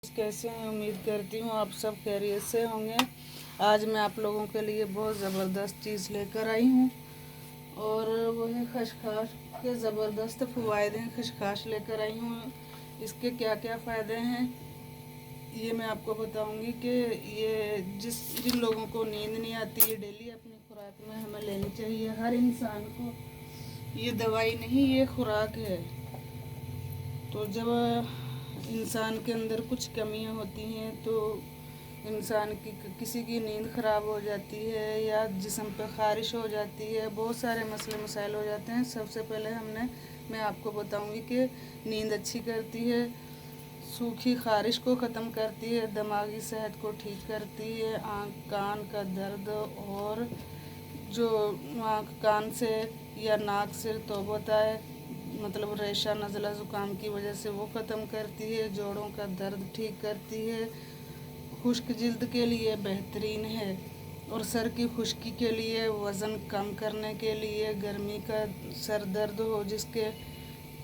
कैसे हैं? उम्मीद करती हूँ आप सब खैरियत से होंगे। आज मैं आप लोगों के लिए बहुत ज़बरदस्त चीज़ लेकर आई हूँ और वो है खसखस के ज़बरदस्त फ़वाइद हैं। खसखस लेकर आई हूँ, इसके क्या क्या फ़ायदे हैं ये मैं आपको बताऊंगी कि ये जिन लोगों को नींद नहीं आती है डेली अपनी खुराक में हमें लेनी चाहिए। हर इंसान को, ये दवाई नहीं ये खुराक है। तो जब इंसान के अंदर कुछ कमियां होती हैं तो इंसान की किसी की नींद ख़राब हो जाती है या जिस्म पे ख़ारिश हो जाती है, बहुत सारे मसले मसाइल हो जाते हैं। सबसे पहले मैं आपको बताऊंगी कि नींद अच्छी करती है, सूखी ख़ारिश को ख़त्म करती है, दिमागी सेहत को ठीक करती है, आँख कान का दर्द और जो आँख कान से या नाक से तो होता है मतलब रेशा नज़ला ज़ुकाम की वजह से वो ख़त्म करती है, जोड़ों का दर्द ठीक करती है, खुश्क जिल्द के लिए बेहतरीन है और सर की खुश्की के लिए, वज़न कम करने के लिए, गर्मी का सर दर्द हो जिसके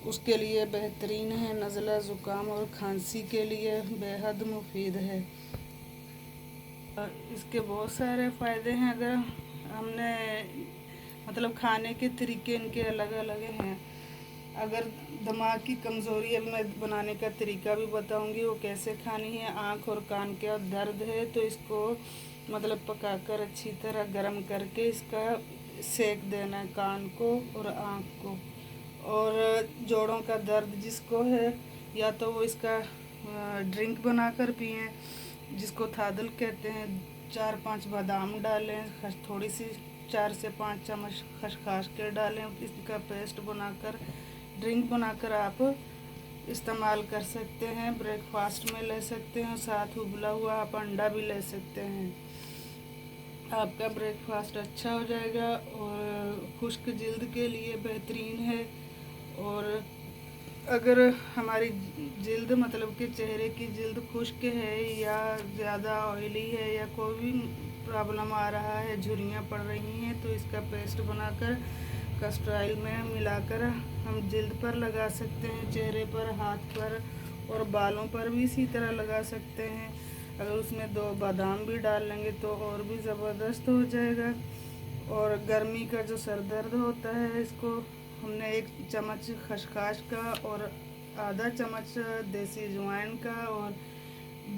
उसके लिए बेहतरीन है, नज़ला ज़ुकाम और खांसी के लिए बेहद मुफीद है। इसके बहुत सारे फ़ायदे हैं। अगर हमने मतलब खाने के तरीके इनके अलग अलग हैं। अगर दिमाग की कमज़ोरी है, मैं बनाने का तरीका भी बताऊंगी वो कैसे खानी है। आँख और कान का दर्द है तो इसको मतलब पकाकर अच्छी तरह गर्म करके इसका सेक देना है कान को और आँख को। और जोड़ों का दर्द जिसको है या तो वो इसका ड्रिंक बनाकर पिएं जिसको थादल कहते हैं। 4-5 बादाम डालें, थोड़ी सी 4 से 5 चम्मच खसखस के डालें, इसका पेस्ट बनाकर ड्रिंक बनाकर आप इस्तेमाल कर सकते हैं। ब्रेकफास्ट में ले सकते हैं, साथ उबला हुआ आप अंडा भी ले सकते हैं। आपका ब्रेकफास्ट अच्छा हो जाएगा और खुश्क जिल्द के लिए बेहतरीन है। और अगर हमारी जिल्द मतलब कि चेहरे की जिल्द खुश्क है या ज़्यादा ऑयली है या कोई भी प्रॉब्लम आ रहा है, झुर्रियाँ पड़ रही हैं, तो इसका पेस्ट बनाकर कस्टर्ड ऑयल में मिलाकर हम जिल्द पर लगा सकते हैं, चेहरे पर, हाथ पर और बालों पर भी इसी तरह लगा सकते हैं। अगर उसमें 2 बादाम भी डाल लेंगे तो और भी ज़बरदस्त हो जाएगा। और गर्मी का जो सर दर्द होता है, इसको हमने 1 चम्मच खसखस का और आधा चम्मच देसी अजवाइन का और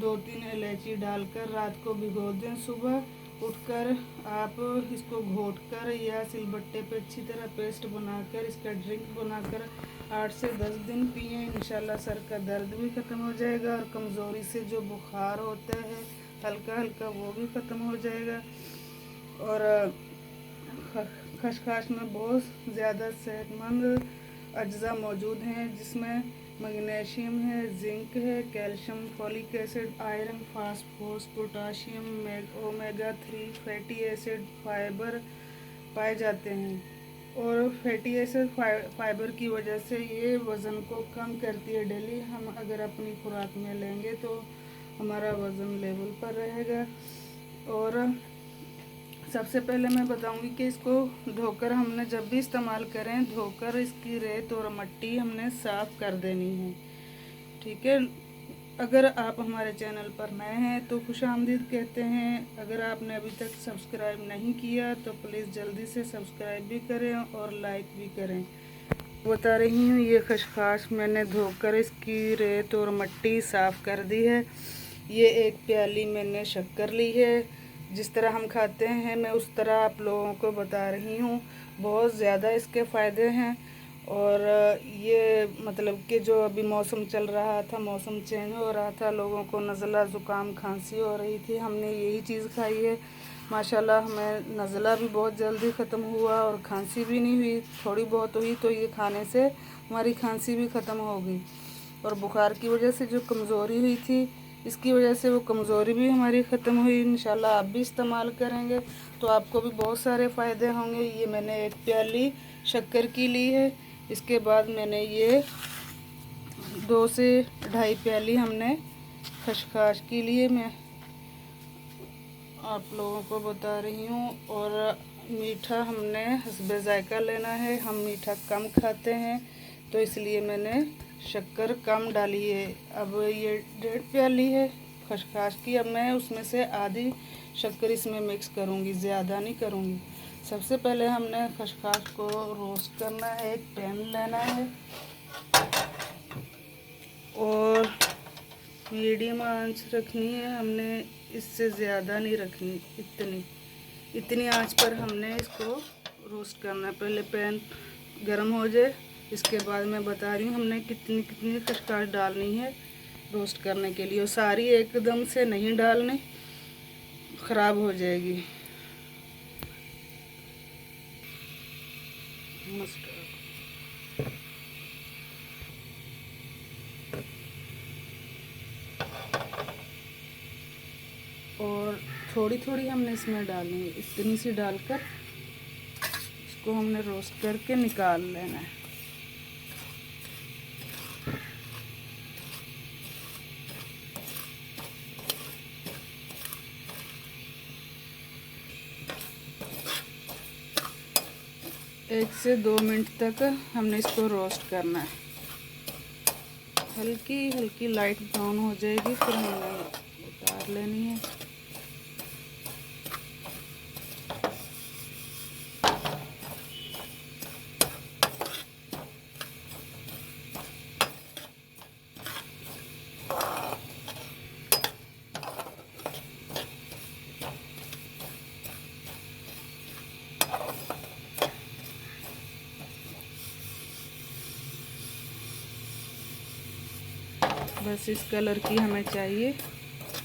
2-3 इलायची डालकर रात को भिगो दें। सुबह उठकर आप इसको घोटकर या सिलबट्टे पे अच्छी तरह पेस्ट बनाकर इसका ड्रिंक बनाकर 8 से 10 दिन पिएं। इंशाल्लाह सर का दर्द भी ख़त्म हो जाएगा और कमज़ोरी से जो बुखार होता है हल्का हल्का वो भी ख़त्म हो जाएगा। और खसखस में बहुत ज़्यादा सेहतमंद अज्जा मौजूद हैं जिसमें मैग्नीशियम है, जिंक है, calcium, folic acid, iron, phosphorus, potassium, omega 3 fatty acid, fibre पाए जाते हैं। और फैटी एसिड फाइबर की वजह से ये वज़न को कम करती है। डेली हम अगर अपनी खुराक में लेंगे तो हमारा वज़न लेवल पर रहेगा। और सबसे पहले मैं बताऊंगी कि इसको धोकर हमने जब भी इस्तेमाल करें धोकर इसकी रेत और मिट्टी हमने साफ़ कर देनी है, ठीक है। अगर आप हमारे चैनल पर नए हैं तो खुशामदीद कहते हैं। अगर आपने अभी तक सब्सक्राइब नहीं किया तो प्लीज़ जल्दी से सब्सक्राइब भी करें और लाइक भी करें। बता रही हूँ ये खसखस मैंने धोकर इसकी रेत और मिट्टी साफ़ कर दी है। ये 1 प्याली मैंने शक्कर ली है। जिस तरह हम खाते हैं मैं उस तरह आप लोगों को बता रही हूँ। बहुत ज़्यादा इसके फ़ायदे हैं। और ये मतलब कि जो अभी मौसम चल रहा था, मौसम चेंज हो रहा था, लोगों को नज़ला ज़ुकाम खांसी हो रही थी, हमने यही चीज़ खाई है। माशाल्लाह हमें नज़ला भी बहुत जल्दी ख़त्म हुआ और खांसी भी नहीं हुई, थोड़ी बहुत हुई तो ये खाने से हमारी खांसी भी ख़त्म हो गई। और बुखार की वजह से जो कमज़ोरी हुई थी इसकी वजह से वो कमज़ोरी भी हमारी ख़त्म हुई। इंशाल्लाह आप भी इस्तेमाल करेंगे तो आपको भी बहुत सारे फ़ायदे होंगे। ये मैंने 1 प्याली शक्कर की ली है। इसके बाद मैंने ये 2 से ढाई प्याली हमने खसखस की लिए मैं आप लोगों को बता रही हूँ। और मीठा हमने हस्बे ज़ायका लेना है, हम मीठा कम खाते हैं तो इसलिए मैंने शक्कर कम डाली है। अब ये 1.5 प्याली है खसखस की। अब मैं उसमें से आधी शक्कर इसमें मिक्स करूँगी, ज़्यादा नहीं करूँगी। सबसे पहले हमने खसखस को रोस्ट करना है। एक पैन लेना है और मीडियम आंच रखनी है हमने, इससे ज़्यादा नहीं रखनी। इतनी आंच पर हमने इसको रोस्ट करना है। पहले पैन गरम हो जाए, इसके बाद मैं बता रही हूँ हमने कितनी कितनी खसखस डालनी है रोस्ट करने के लिए। और सारी एकदम से नहीं डालनी, ख़राब हो जाएगी। और थोड़ी थोड़ी हमने इसमें डालनी है, इतनी सी डालकर इसको हमने रोस्ट करके निकाल लेना है। एक से 2 मिनट तक हमने इसको रोस्ट करना है। हल्की हल्की लाइट ब्राउन हो जाएगी, फिर हमने उतार लेनी है। बस इस कलर की हमें चाहिए।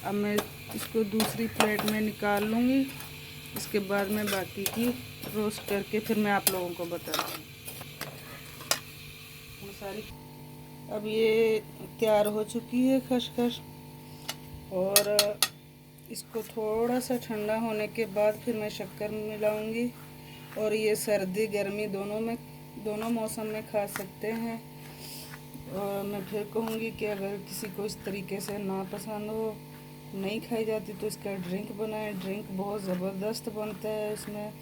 अब मैं इसको दूसरी प्लेट में निकाल लूँगी। इसके बाद मैं बाकी की रोस्ट करके फिर मैं आप लोगों को बताऊँगी। अब ये तैयार हो चुकी है खसखस, और इसको थोड़ा सा ठंडा होने के बाद फिर मैं शक्कर मिलाऊंगी। और ये सर्दी गर्मी दोनों मौसम में खा सकते हैं। और मैं फिर कहूँगी कि अगर किसी को इस तरीके से ना पसंद हो, नहीं खाई जाती, तो इसका ड्रिंक बनाएं। ड्रिंक बहुत ज़बरदस्त बनता है। इसमें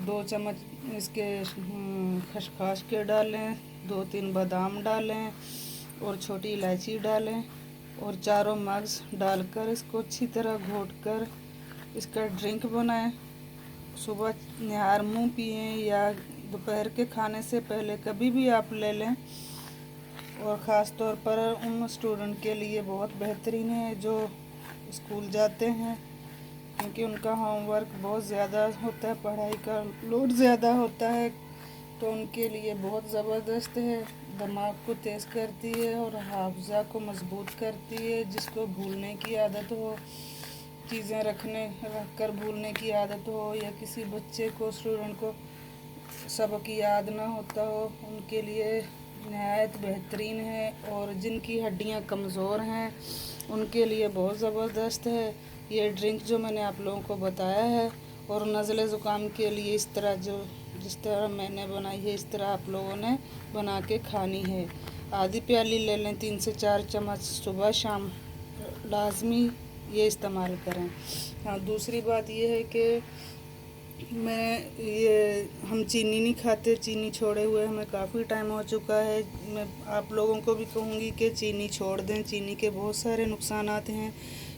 2 चम्मच इसके खसखस के डालें, 2-3 बादाम डालें और छोटी इलायची डालें और चारों मग्स डालकर इसको अच्छी तरह घोटकर इसका ड्रिंक बनाएं। सुबह निहार मुँह पिएं या दोपहर के खाने से पहले कभी भी आप ले लें। और ख़ास तौर पर उन स्टूडेंट के लिए बहुत बेहतरीन है जो स्कूल जाते हैं, क्योंकि उनका होमवर्क बहुत ज़्यादा होता है, पढ़ाई का लोड ज़्यादा होता है। तो उनके लिए बहुत ज़बरदस्त है। दिमाग को तेज़ करती है और हाफज़ा को मजबूत करती है। जिसको भूलने की आदत हो, चीज़ें रख कर भूलने की आदत हो, या किसी बच्चे को स्टूडेंट को सबक याद ना होता हो, उनके लिए नहायत बेहतरीन है। और जिनकी हड्डियां कमज़ोर हैं उनके लिए बहुत ज़बरदस्त है ये ड्रिंक जो मैंने आप लोगों को बताया है। और नज़ले ज़ुकाम के लिए जिस तरह मैंने बनाई है, इस तरह आप लोगों ने बना के खानी है। आधी प्याली ले लें, 3 से 4 चम्मच सुबह शाम लाजमी ये इस्तेमाल करें। हाँ, दूसरी बात ये है कि हम चीनी नहीं खाते, चीनी छोड़े हुए हमें काफ़ी टाइम हो चुका है। मैं आप लोगों को भी कहूँगी कि चीनी छोड़ दें। चीनी के बहुत सारे नुकसानात हैं।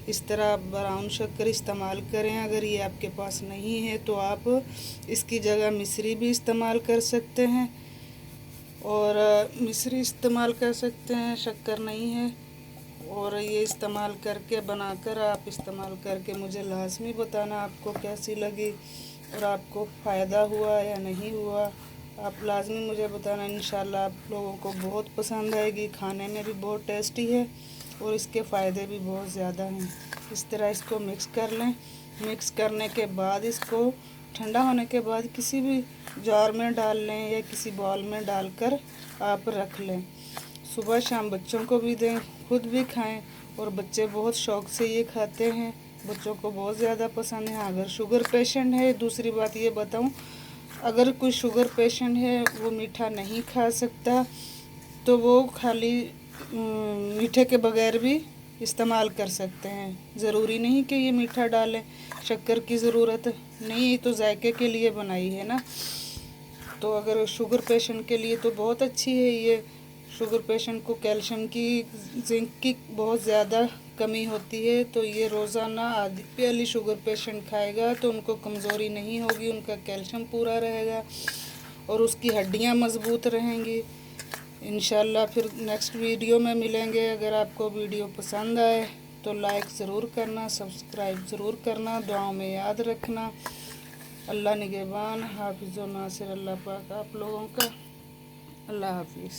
इस तरह ब्राउन शक्कर इस्तेमाल करें। अगर ये आपके पास नहीं है तो आप इसकी जगह मिश्री भी इस्तेमाल कर सकते हैं, और मिश्री इस्तेमाल कर सकते हैं, शक्कर नहीं है। और ये इस्तेमाल करके बनाकर आप इस्तेमाल करके मुझे लाजमी बताना आपको कैसी लगी और आपको फ़ायदा हुआ या नहीं हुआ। आप लाजमी मुझे बताना। इंशाल्लाह आप लोगों को बहुत पसंद आएगी। खाने में भी बहुत टेस्टी है और इसके फ़ायदे भी बहुत ज़्यादा हैं। इस तरह इसको मिक्स कर लें। मिक्स करने के बाद इसको ठंडा होने के बाद किसी भी जार में डाल लें या किसी बॉल में डालकर आप रख लें। सुबह शाम बच्चों को भी दें, खुद भी खाएं। और बच्चे बहुत शौक़ से ये खाते हैं, बच्चों को बहुत ज़्यादा पसंद है। अगर शुगर पेशेंट है, दूसरी बात ये बताऊं, अगर कोई शुगर पेशेंट है वो मीठा नहीं खा सकता, तो वो खाली मीठे के बगैर भी इस्तेमाल कर सकते हैं। ज़रूरी नहीं कि ये मीठा डालें, शक्कर की ज़रूरत नहीं, तो जायके के लिए बनाई है ना। तो अगर शुगर पेशेंट के लिए तो बहुत अच्छी है ये शुगर पेशेंट को कैल्शियम की, जिंक की बहुत ज़्यादा कमी होती है, तो ये रोज़ाना आधी प्याली शुगर पेशेंट खाएगा तो उनको कमज़ोरी नहीं होगी, उनका कैल्शियम पूरा रहेगा और उसकी हड्डियां मज़बूत रहेंगी। इंशाल्लाह फिर नेक्स्ट वीडियो में मिलेंगे। अगर आपको वीडियो पसंद आए तो लाइक ज़रूर करना, सब्सक्राइब ज़रूर करना, दुआओं में याद रखना। अल्लाह निगहबान, हाफिज़ व नासिर अल्लाह पाक आप लोगों का। अल्लाह हाफिज़।